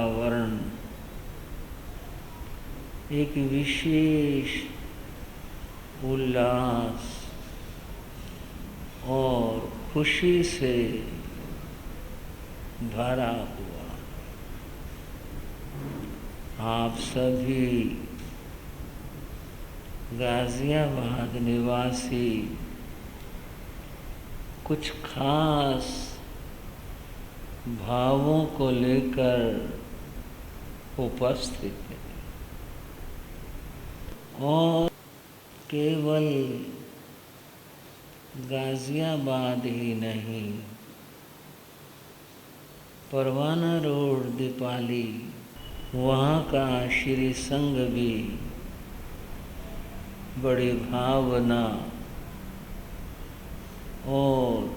वातावरण एक विशेष उल्लास और खुशी से भरा हुआ। आप सभी गाजियाबाद निवासी कुछ खास भावों को लेकर उपस्थित हैं और केवल गाजियाबाद ही नहीं, परवाना रोड दीपाली वहाँ का श्री संघ भी बड़ी भावना और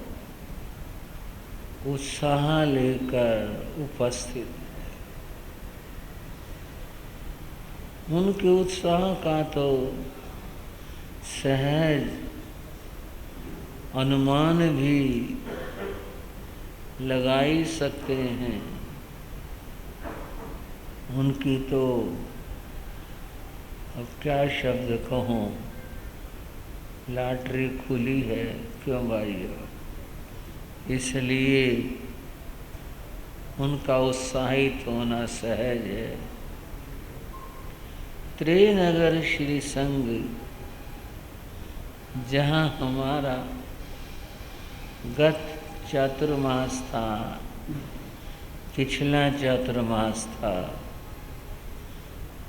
उत्साह लेकर उपस्थित है। उनके उत्साह का तो सहज अनुमान भी लगा ही सकते हैं। उनकी तो अब क्या शब्द कहूँ, लॉटरी खुली है, क्यों भाइयों? इसलिए उनका उत्साहित होना सहज है। त्रिनगर श्री संघ, जहाँ हमारा गत चातुर्मास था, पिछला चातुर्मास था,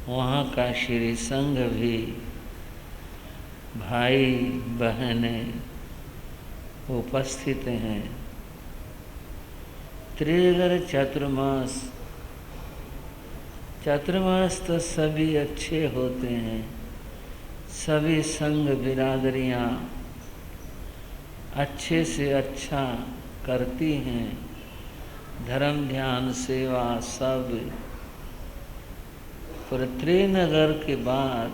वहाँ का श्री संघ भी भाई बहनें उपस्थित हैं। त्रिनगर चातुर्मास तो सभी अच्छे होते हैं, सभी संघ बिरादरियाँ अच्छे से अच्छा करती हैं, धर्म ध्यान सेवा सब। पर त्रिनगर के बाद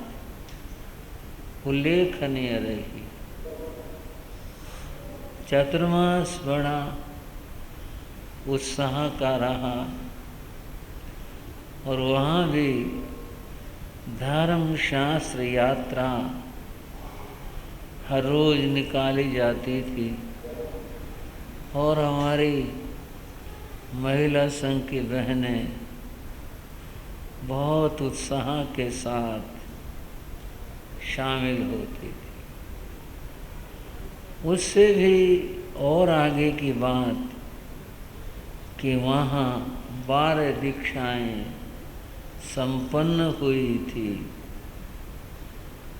उल्लेखनीय रही। चातुर्मास बड़ा उत्साह का रहा और वहाँ भी धर्म शास्त्र यात्रा हर रोज निकाली जाती थी और हमारी महिला संघ की बहनें बहुत उत्साह के साथ शामिल होती थी। उससे भी और आगे की बात कि वहाँ 12 दीक्षाएं संपन्न हुई थी।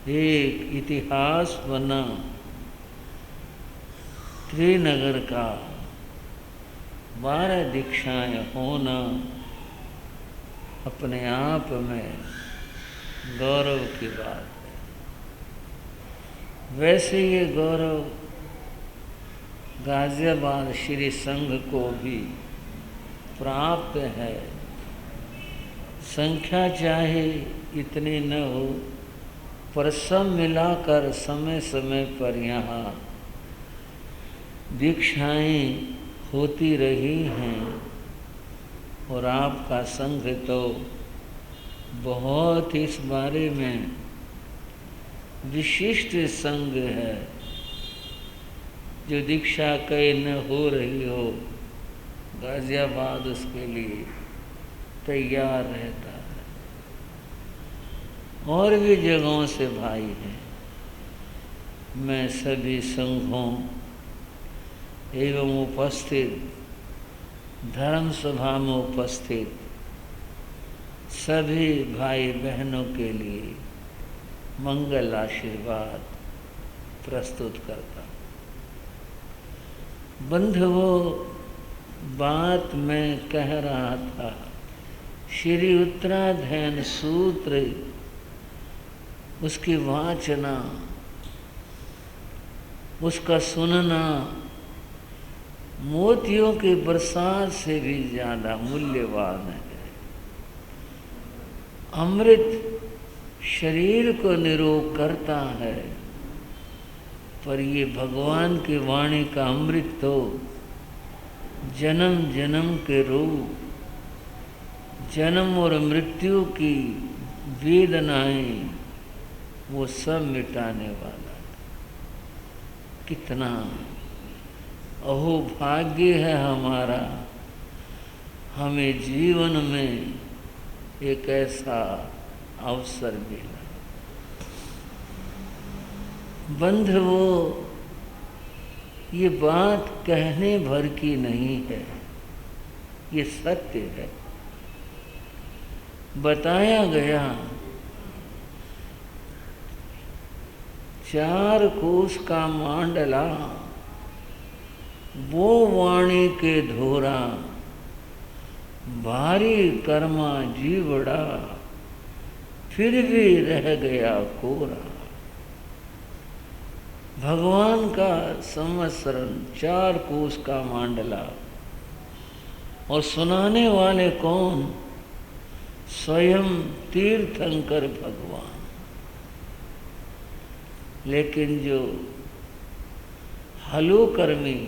एक इतिहास बना त्रिनगर का, 12 दीक्षाएं होना अपने आप में गौरव की बात है। वैसे ये गौरव गाजियाबाद श्री संघ को भी प्राप्त है। संख्या चाहे इतनी न हो, पर सब मिलाकर समय समय पर यहाँ दीक्षाएं होती रही हैं और आपका संघ तो बहुत इस बारे में विशिष्ट संघ है। जो दीक्षा कहीं न हो रही हो, गाजियाबाद उसके लिए तैयार रहता है। और भी जगहों से भाई हैं। मैं सभी संघों एवं उपस्थित धर्म सभा में उपस्थित सभी भाई बहनों के लिए मंगल आशीर्वाद प्रस्तुत करता हूँ। बंधुओं, बात मैं कह रहा था, श्री उत्तराध्ययन सूत्र, उसकी वाचना, उसका सुनना मोतियों के बरसात से भी ज़्यादा मूल्यवान है। अमृत शरीर को निरोग करता है, पर ये भगवान की वाणी का अमृत तो जन्म जन्म के रोग, जन्म और मृत्यु की वेदनाएं वो सब मिटाने वाला। कितना अहो भाग्य है हमारा, हमें जीवन में एक ऐसा अवसर मिला। बंधुओं, ये बात कहने भर की नहीं है, ये सत्य है। बताया गया 4 कोस का मांडला, वो वाणी के धोरा, भारी कर्मा जीवड़ा, फिर भी रह गया कोरा। भगवान का संवत्सरण 4 कोस का मांडला, और सुनाने वाले कौन? स्वयं तीर्थंकर भगवान। लेकिन जो हलुकर्मी,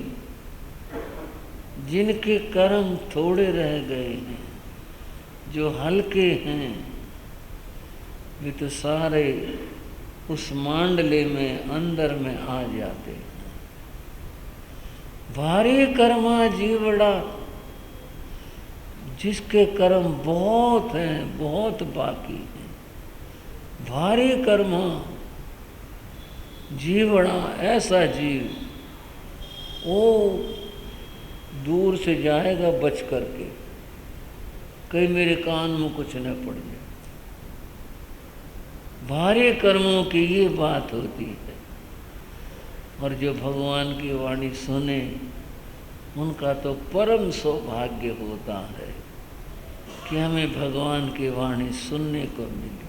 जिनके कर्म थोड़े रह गए हैं, जो हल्के हैं, वे तो सारे उस मांडले में अंदर में आ जाते हैं। भारी कर्मा जीवड़ा, जिसके कर्म बहुत हैं, बहुत बाकी हैं। भारी कर्मा जीवड़ा, ऐसा जीव, वो दूर से जाएगा बच करके, कहीं मेरे कान में कुछ न पड़ जाए। भारी कर्मों की ये बात होती है। और जो भगवान की वाणी सुने, उनका तो परम सौभाग्य होता है कि हमें भगवान की वाणी सुनने को मिले।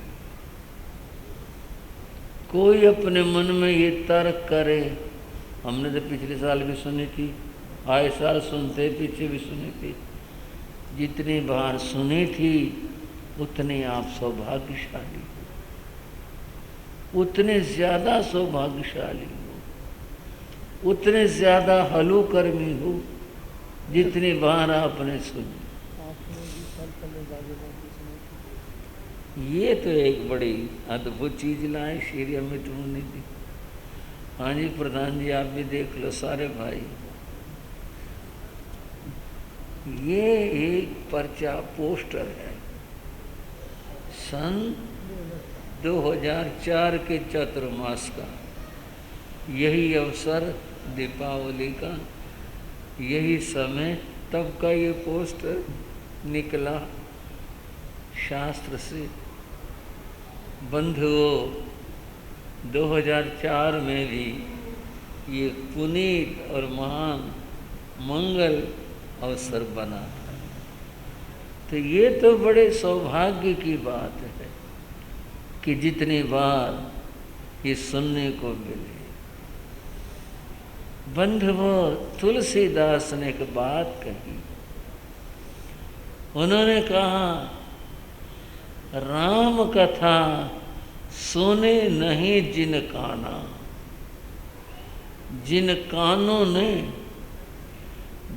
कोई अपने मन में ये तर्क करे, हमने तो पिछले साल भी सुनी थी, आए साल सुनते, पीछे भी सुनी थी। जितनी बार सुनी थी उतने आप सौभाग्यशाली हो, उतने ज़्यादा सौभाग्यशाली हो, उतने ज़्यादा हलुकर्मी हो जितनी बार आपने सुनी। ये तो एक बड़ी अद्भुत चीज लाए श्री अमित मुनि जी। हाँ जी प्रधान जी, आप भी देख लो सारे भाई। ये एक पर्चा पोस्टर है, सन 2004 के चातुर्मास का। यही अवसर दीपावली का, यही समय, तब का ये पोस्टर निकला शास्त्र से। बंधुओं, 2004 में भी ये पुनीत और महान मंगल अवसर बना था। तो ये तो बड़े सौभाग्य की बात है कि जितनी बार ये सुनने को मिले। बंधुओं, तुलसीदास ने एक बात कही। उन्होंने कहा, राम कथा सुने नहीं जिन काना, जिन कानों ने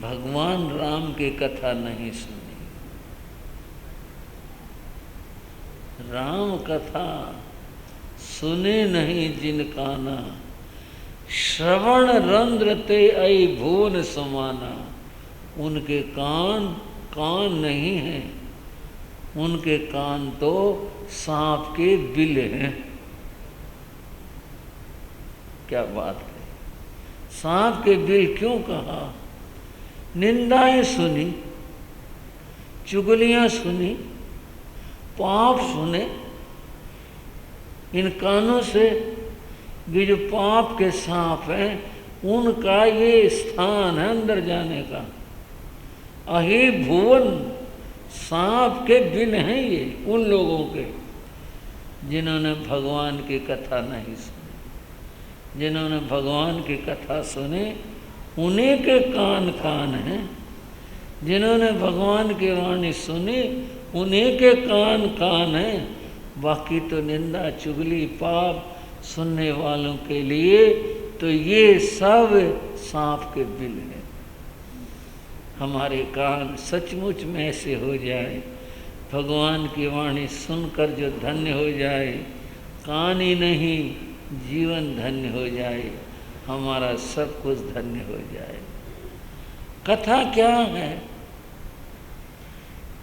भगवान राम की कथा नहीं सुनी। राम कथा सुने नहीं जिन काना, श्रवण रंध्र ते आई भुवन समाना। उनके कान नहीं हैं, उनके कान तो सांप के बिल हैं। क्या बात है! सांप के बिल क्यों कहा? निंदाएं सुनी, चुगलियां सुनी, पाप सुने। इन कानों से भी जो पाप के सांप हैं, उनका ये स्थान है अंदर जाने का। अहि भुवन, सांप के बिन हैं ये उन लोगों के जिन्होंने भगवान की कथा नहीं सुनी। जिन्होंने भगवान की कथा सुनी, उन्हीं के कान हैं। जिन्होंने भगवान की वाणी सुनी, उन्हीं के कान हैं। बाकी तो निंदा चुगली पाप सुनने वालों के लिए तो ये सब सांप के बिल हैं। हमारे कान सचमुच में ऐसे हो जाए भगवान की वाणी सुनकर जो धन्य हो जाए, कान ही नहीं जीवन धन्य हो जाए, हमारा सब कुछ धन्य हो जाए। कथा क्या है?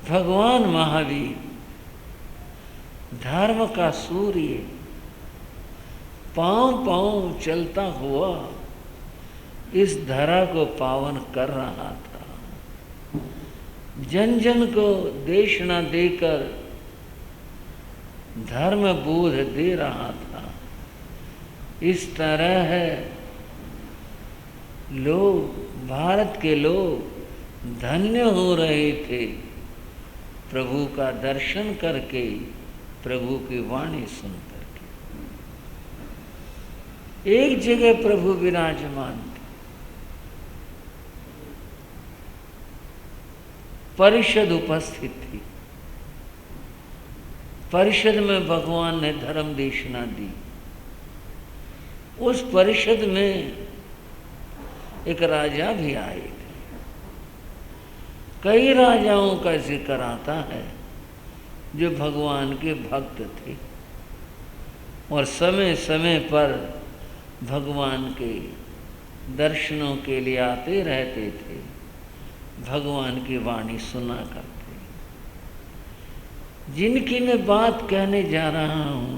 भगवान महावीर धर्म का सूर्य पांव पांव चलता हुआ इस धरा को पावन कर रहा था। जन जन को देशना देकर धर्म बोध दे रहा था। इस तरह है लोग, भारत के लोग धन्य हो रहे थे प्रभु का दर्शन करके, प्रभु की वाणी सुन करके। एक जगह प्रभु विराजमान थे, परिषद उपस्थित थी। परिषद में भगवान ने धर्म देशना दी। उस परिषद में एक राजा भी आए थे। कई राजाओं का जिक्र आता है जो भगवान के भक्त थे और समय समय पर भगवान के दर्शनों के लिए आते रहते थे, भगवान की वाणी सुना करते। जिनकी मैं बात कहने जा रहा हूं,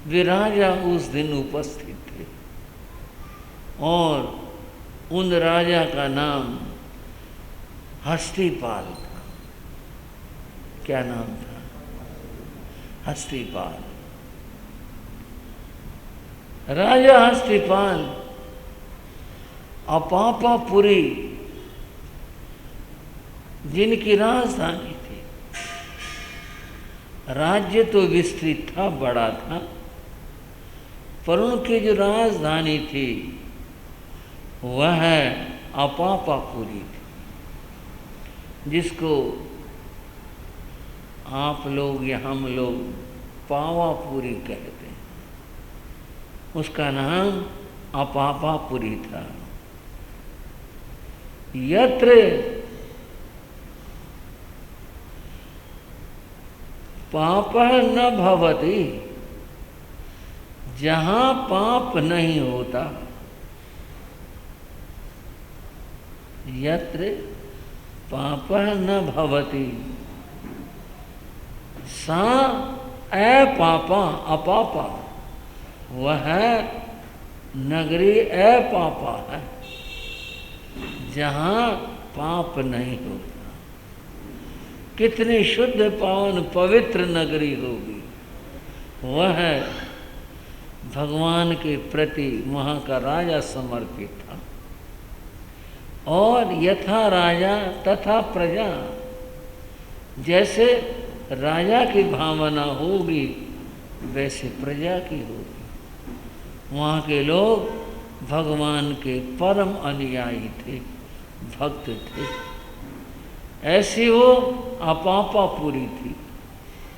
वे राजा उस दिन उपस्थित थे और उन राजा का नाम हस्तिपाल था। क्या नाम था? हस्तिपाल। राजा हस्तिपाल अपापापुरी जिनकी राजधानी थी। राज्य तो विस्तृत था, बड़ा था, पर उनकी जो राजधानी थी वह अपापापुरी थी, जिसको आप लोग या हम लोग पावापुरी कहते हैं। उसका नाम अपापापुरी था। यत्र पाप न भवति, जहां पाप नहीं होता, यत्र पाप न भवति सा अपापा, अपापा वह नगरी अपापा है, जहां पाप नहीं होता। कितनी शुद्ध पावन पवित्र नगरी होगी। वह भगवान के प्रति वहाँ का राजा समर्पित था और यथा राजा तथा प्रजा, जैसे राजा की भावना होगी वैसे प्रजा की होगी। वहाँ के लोग भगवान के परम अनुयायी थे, भक्त थे। ऐसी वो अपापापुरी थी,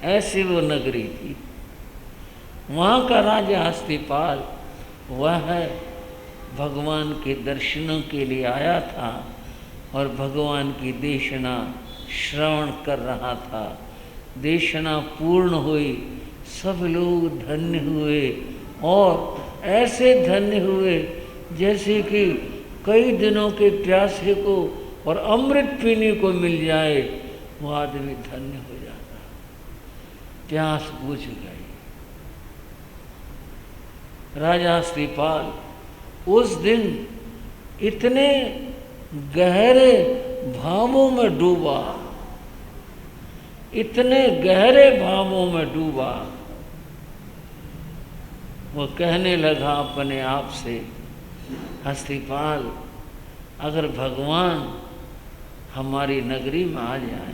ऐसी वो नगरी थी। वहाँ का राजा हस्तिपाल वह भगवान के दर्शनों के लिए आया था और भगवान की देशना श्रवण कर रहा था। देशना पूर्ण हुई, सब लोग धन्य हुए और ऐसे धन्य हुए जैसे कि कई दिनों के प्यासे को और अमृत पीने को मिल जाए, वो आदमी धन्य हो जाता। प्यास बुझ गई। राजा हस्तिपाल उस दिन इतने गहरे भावों में डूबा, इतने गहरे भावों में डूबा, वो कहने लगा अपने आप से, हस्तिपाल अगर भगवान हमारी नगरी में आ जाए,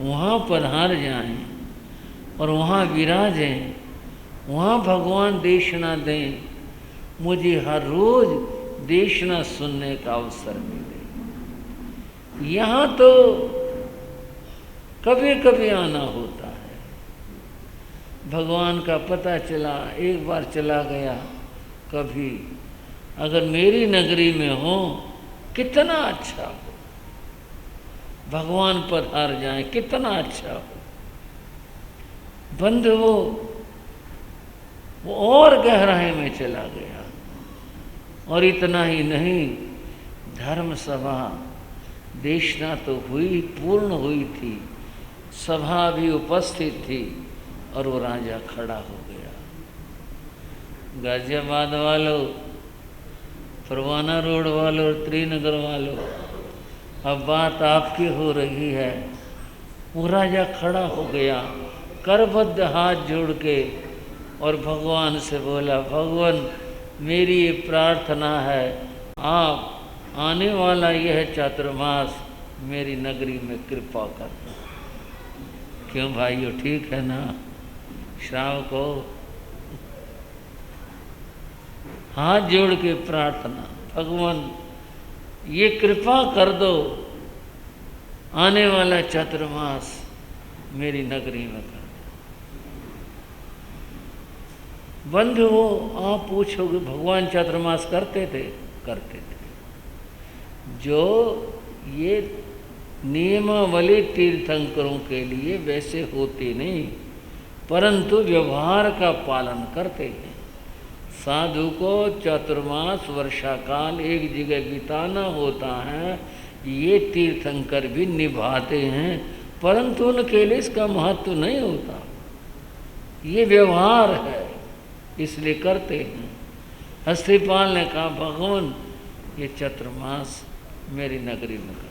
वहाँ पधार जाएं और वहाँ विराजें, वहाँ भगवान देशना दें, मुझे हर रोज देशना सुनने का अवसर मिले। यहाँ तो कभी कभी आना होता है। भगवान का पता चला, एक बार चला गया, कभी अगर मेरी नगरी में हो कितना अच्छा हो। भगवान पर हार जाए, कितना अच्छा हो। बंधु वो और गहराई में चला गया। और इतना ही नहीं, धर्म सभा देशना तो हुई, पूर्ण हुई थी, सभा भी उपस्थित थी और वो राजा खड़ा हो गया। गाजियाबाद वालों, परवाना रोड वालों और त्रिनगर वालों, अब बात आपकी हो रही है। वो राजा खड़ा हो गया, करबद्ध हाथ जोड़ के, और भगवान से बोला, भगवान मेरी ये प्रार्थना है, आप आने वाला यह चातुर्मास मेरी नगरी में कृपा कर। क्यों भाइयों, ठीक है ना? श्रावको हाथ जोड़ के प्रार्थना, भगवान ये कृपा कर दो, आने वाला चातुर्मास मेरी नगरी में कर। बंधुओं, आप पूछोगे भगवान चातुर्मास करते थे? करते थे। जो ये नियमावली तीर्थंकरों के लिए वैसे होते नहीं, परंतु व्यवहार का पालन करते हैं। साधु को चातुर्मास वर्षा काल एक जगह बिताना होता है, ये तीर्थंकर भी निभाते हैं, परंतु उनके लिए इसका महत्व नहीं होता। ये व्यवहार है, इसलिए करते हैं। हस्तिपाल ने कहा, भगवान ये चातुर्मास मेरी नगरी में कर दो।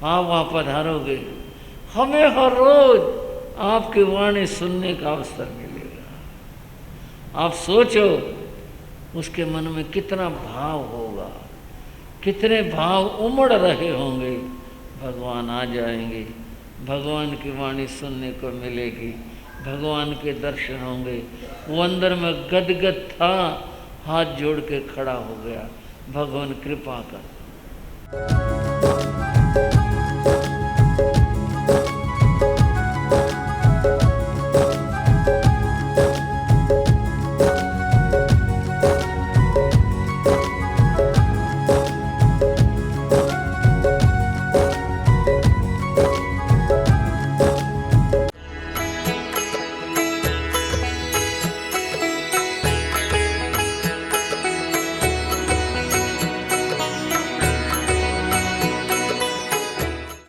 आप वहाँ पधारोगे, हमें हर रोज आपकी वाणी सुनने का अवसर मिलेगा। आप सोचो उसके मन में कितना भाव होगा, कितने भाव उमड़ रहे होंगे। भगवान आ जाएंगे, भगवान की वाणी सुनने को मिलेगी, भगवान के दर्शन होंगे। वो अंदर में गदगद था, हाथ जोड़ के खड़ा हो गया, भगवान कृपा कर।